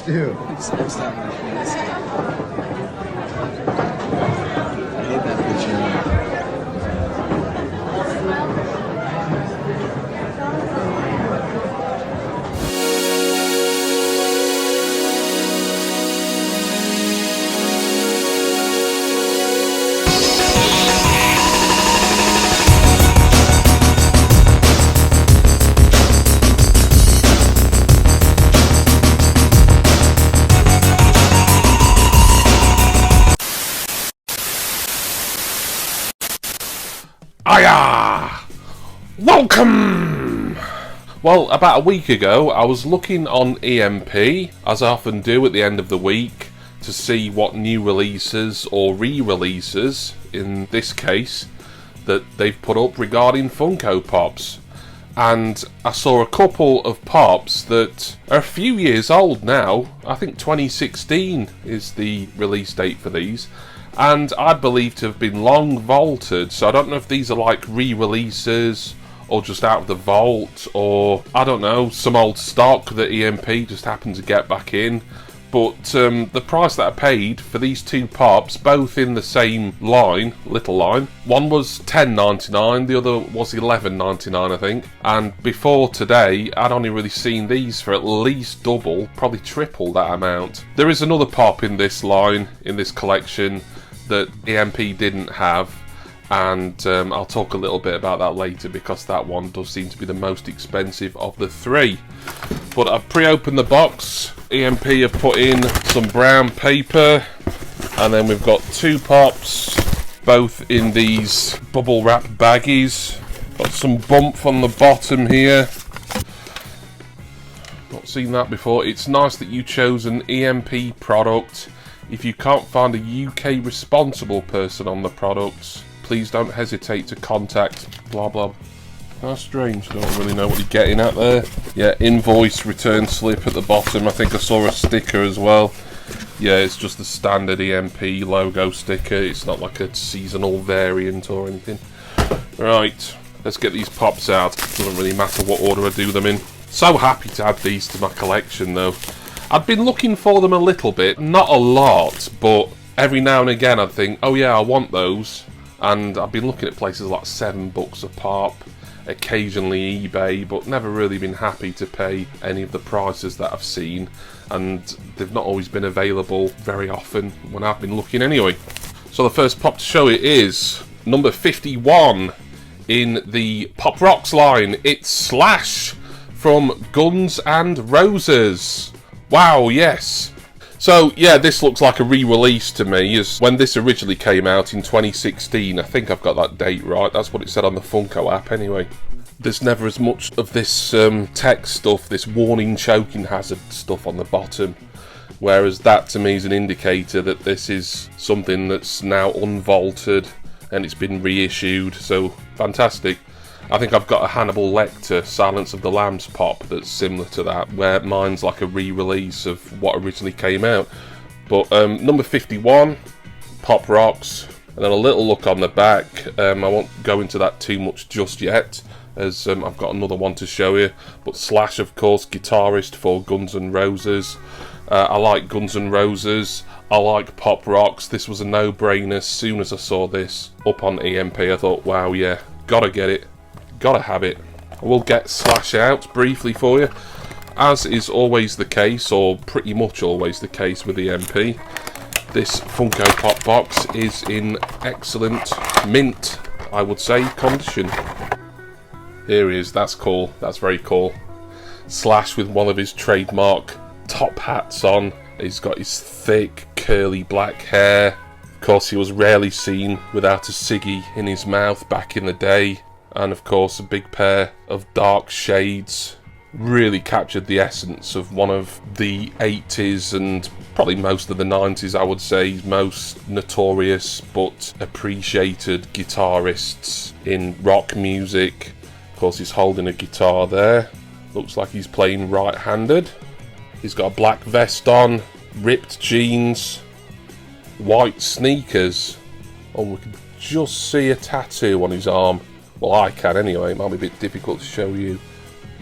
do. It's starting to feel this stuff. I hate that picture. Hiya! Welcome! Well, about a week ago, I was looking on EMP, as I often do at the end of the week, to see what new releases or re-releases, in this case, that they've put up regarding Funko Pops. And I saw a couple of Pops that are a few years old now. I think 2016 is the release date for these. And I believe to have been long vaulted, so I don't know if these are like re-releases or just out of the vault, or I don't know, some old stock that EMP just happened to get back in. But the price that I paid for these two Pops, both in the same line, little line, one was $10.99, the other was $11.99 I think, and before today I'd only really seen these for at least double, probably triple that amount. There is another Pop in this line, in this collection, that EMP didn't have, and I'll talk a little bit about that later because that one does seem to be the most expensive of the three. But I've pre-opened the box. EMP have put in some brown paper, and then we've got two Pops, both in these bubble wrap baggies. Got some bump on the bottom here. Not seen that before. It's nice that you chose an EMP product. If you can't find a UK responsible person on the products, please don't hesitate to contact blah blah. That's strange, don't really know what you're getting at there. Yeah, invoice return slip at the bottom. I think I saw a sticker as well. Yeah, it's just the standard EMP logo sticker. It's not like a seasonal variant or anything. Right, let's get these Pops out. Doesn't really matter what order I do them in. So happy to add these to my collection though. I'd been looking for them a little bit, not a lot, but every now and again I'd think, oh yeah, I want those. And I've been looking at places like $7 a pop, occasionally eBay, but never really been happy to pay any of the prices that I've seen. And they've not always been available very often when I've been looking anyway. So the first Pop to show you is number 51 in the Pop Rocks line. It's Slash from Guns N' Roses. Wow, yes. So, yeah, this looks like a re-release to me. As when this originally came out in 2016, I think I've got that date right. That's what it said on the Funko app anyway. There's never as much of this text stuff, this warning choking hazard stuff on the bottom. Whereas that to me is an indicator that this is something that's now unvaulted and it's been reissued. So, fantastic. I think I've got a Hannibal Lecter Silence of the Lambs Pop that's similar to that, where mine's like a re-release of what originally came out. But number 51, Pop Rocks, and then a little look on the back. I won't go into that too much just yet, as I've got another one to show you. But Slash, of course, guitarist for Guns N' Roses. I like Guns N' Roses. I like Pop Rocks. This was a no-brainer. As soon as I saw this up on EMP, I thought, wow, yeah, gotta get it. Gotta have it. I will get Slash out briefly for you, as is always the case, or pretty much always the case with EMP. This Funko Pop box is in excellent mint, I would say, condition. Here he is. That's cool. That's very cool. Slash with one of his trademark top hats on. He's got his thick, curly black hair. Of course, he was rarely seen without a ciggy in his mouth back in the day. And of course a big pair of dark shades. Really captured the essence of one of the 80s and probably most of the 90s, I would say, most notorious but appreciated guitarists in rock music. Of course, he's holding a guitar there. Looks like he's playing right-handed. He's got a black vest on, ripped jeans, white sneakers. Oh, we can just see a tattoo on his arm. Well, I can anyway. It might be a bit difficult to show you.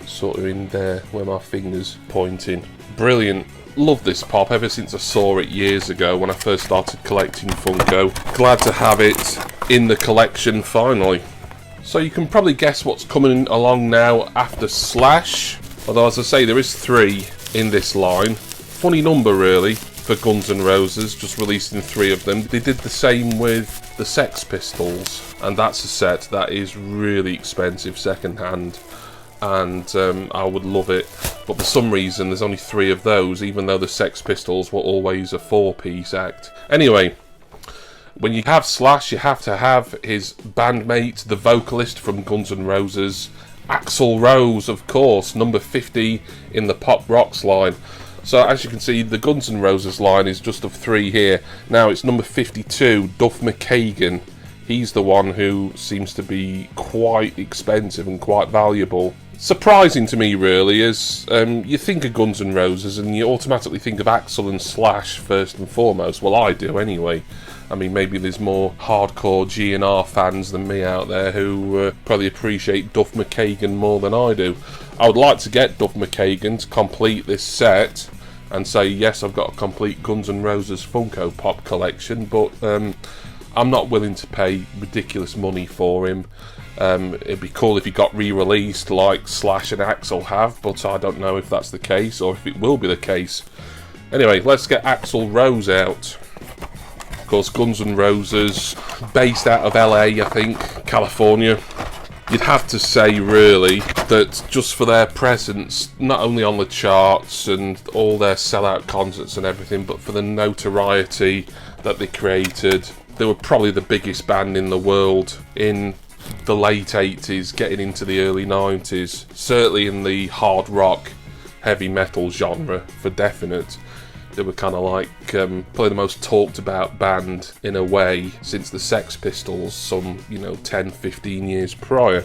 sort of in there where my finger's pointing. Brilliant. Love this pop ever since I saw it years ago when I first started collecting Funko. Glad to have it in the collection finally. So you can probably guess what's coming along now after Slash. Although, as I say, there is 3 in this line. Funny number, really, for Guns N' Roses, just releasing 3 of them. They did the same with the Sex Pistols, and that's a set that is really expensive second-hand, and I would love it. But for some reason, there's only 3 of those, even though the Sex Pistols were always a 4-piece act. Anyway, when you have Slash, you have to have his bandmate, the vocalist from Guns N' Roses, Axl Rose, of course, number 50 in the Pop Rocks line. So as you can see, the Guns N' Roses line is just of 3 here. Now it's number 52, Duff McKagan. He's the one who seems to be quite expensive and quite valuable. Surprising to me, really, as you think of Guns N' Roses and you automatically think of Axl and Slash first and foremost. Well, I do anyway. I mean, maybe there's more hardcore GNR fans than me out there who probably appreciate Duff McKagan more than I do. I would like to get Duff McKagan to complete this set and say, yes, I've got a complete Guns N' Roses Funko Pop collection, but I'm not willing to pay ridiculous money for him. It'd be cool if he got re-released like Slash and Axl have, but I don't know if that's the case or if it will be the case. Anyway, let's get Axl Rose out. Of course, Guns N' Roses, based out of LA, I think, California. You'd have to say, really, that just for their presence, not only on the charts and all their sellout concerts and everything, but for the notoriety that they created, they were probably the biggest band in the world in the late 80s, getting into the early 90s. Certainly in the hard rock, heavy metal genre, for definite. They were kind of like probably the most talked about band in a way since the Sex Pistols some 10-15 years prior.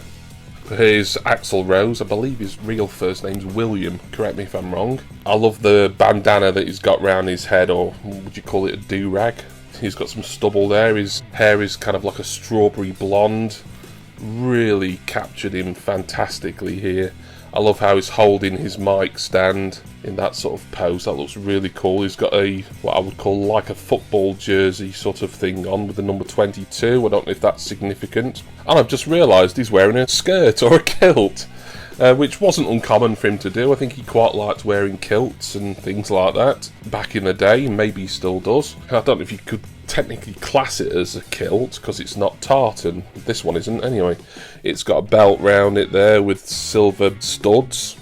Here's Axl Rose. I believe his real first name's William, correct me if I'm wrong. I love the bandana that he's got round his head, or would you call it a do-rag? He's got some stubble there. His hair is kind of like a strawberry blonde. Really captured him fantastically here. I love how he's holding his mic stand in that sort of pose. That looks really cool. He's got what I would call like a football jersey sort of thing on with the number 22. I don't know if that's significant. And I've just realised he's wearing a skirt or a kilt, which wasn't uncommon for him to do. I think he quite liked wearing kilts and things like that back in the day, and maybe he still does. I don't know if you could technically class it as a kilt because it's not tartan. This one isn't anyway. It's got a belt round it there with silver studs.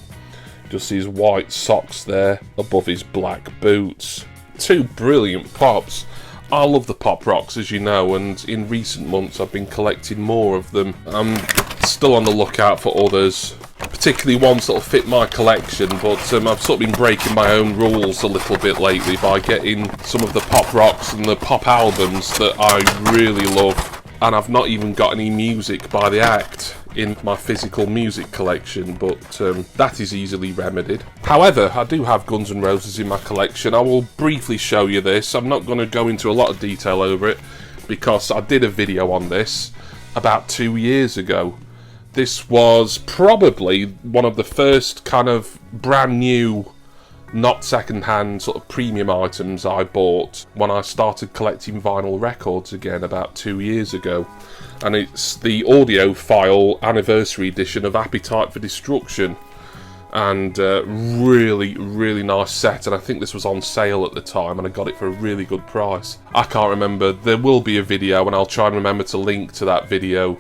Just his white socks there above his black boots. 2 brilliant pops. I love the Pop Rocks, as you know, and in recent months I've been collecting more of them. I'm still on the lookout for others, particularly ones that'll fit my collection, but I've sort of been breaking my own rules a little bit lately by getting some of the Pop Rocks and the pop albums that I really love, and I've not even got any music by the act in my physical music collection, but that is easily remedied. However, I do have Guns N' Roses in my collection. I will briefly show you this. I'm not going to go into a lot of detail over it because I did a video on this about 2 years ago. This was probably one of the first kind of brand new, not second-hand sort of premium items I bought when I started collecting vinyl records again about 2 years ago. And it's the audiophile anniversary edition of Appetite for Destruction. And really nice set, and I think this was on sale at the time and I got it for a really good price. I can't remember. There will be a video, and I'll try and remember to link to that video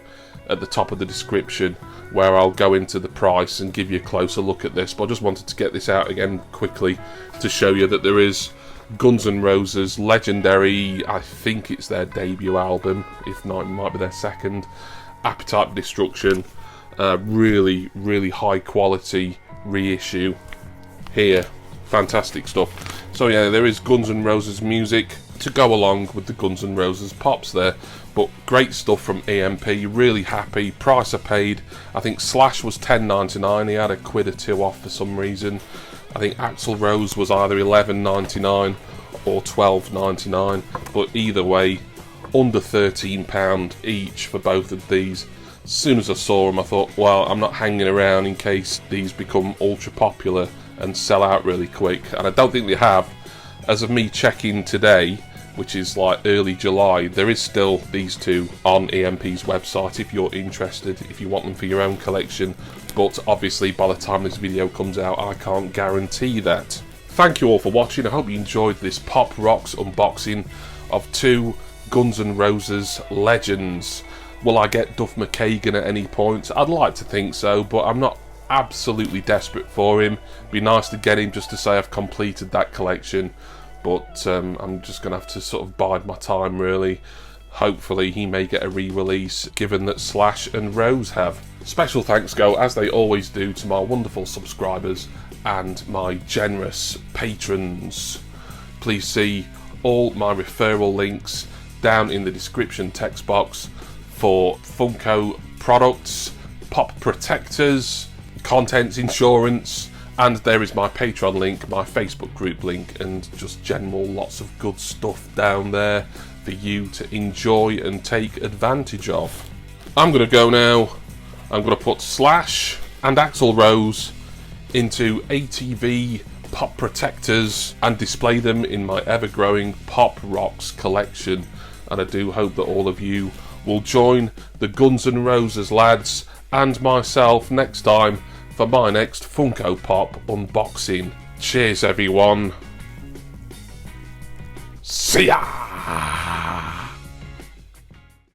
at the top of the description, where I'll go into the price and give you a closer look at this. But I just wanted to get this out again quickly to show you that there is Guns N' Roses legendary, I think it's their debut album, if not it might be their second, Appetite for Destruction. Really high quality reissue here. Fantastic stuff. So yeah, there is Guns N' Roses music to go along with the Guns N' Roses pops there. But great stuff from EMP, really happy. Price I paid, I think Slash was $10.99, he had a quid or 2 off for some reason. I think Axl Rose was either $11.99 or $12.99, but either way, under £13 each for both of these. As soon as I saw them, I thought, well, I'm not hanging around in case these become ultra popular and sell out really quick. And I don't think they have. As of me checking today, which is like early July, there is still these two on EMP's website if you're interested, if you want them for your own collection. But obviously by the time this video comes out, I can't guarantee that. Thank you all for watching. I hope you enjoyed this Pop Rocks unboxing of two Guns N' Roses legends. Will I get Duff McKagan at any point? I'd like to think so, but I'm not absolutely desperate for him. Be nice to get him just to say I've completed that collection, but I'm just going to have to sort of bide my time really. Hopefully he may get a re-release, given that Slash and Rose have. Special thanks go, as they always do, to my wonderful subscribers and my generous patrons. Please see all my referral links down in the description text box for Funko products, pop protectors, contents insurance, and there is my Patreon link, my Facebook group link, and just general lots of good stuff down there for you to enjoy and take advantage of. I'm going to go now. I'm going to put Slash and Axl Rose into ATV pop protectors and display them in my ever-growing Pop Rocks collection. And I do hope that all of you will join the Guns N' Roses lads and myself next time for my next Funko Pop unboxing. Cheers everyone. See ya!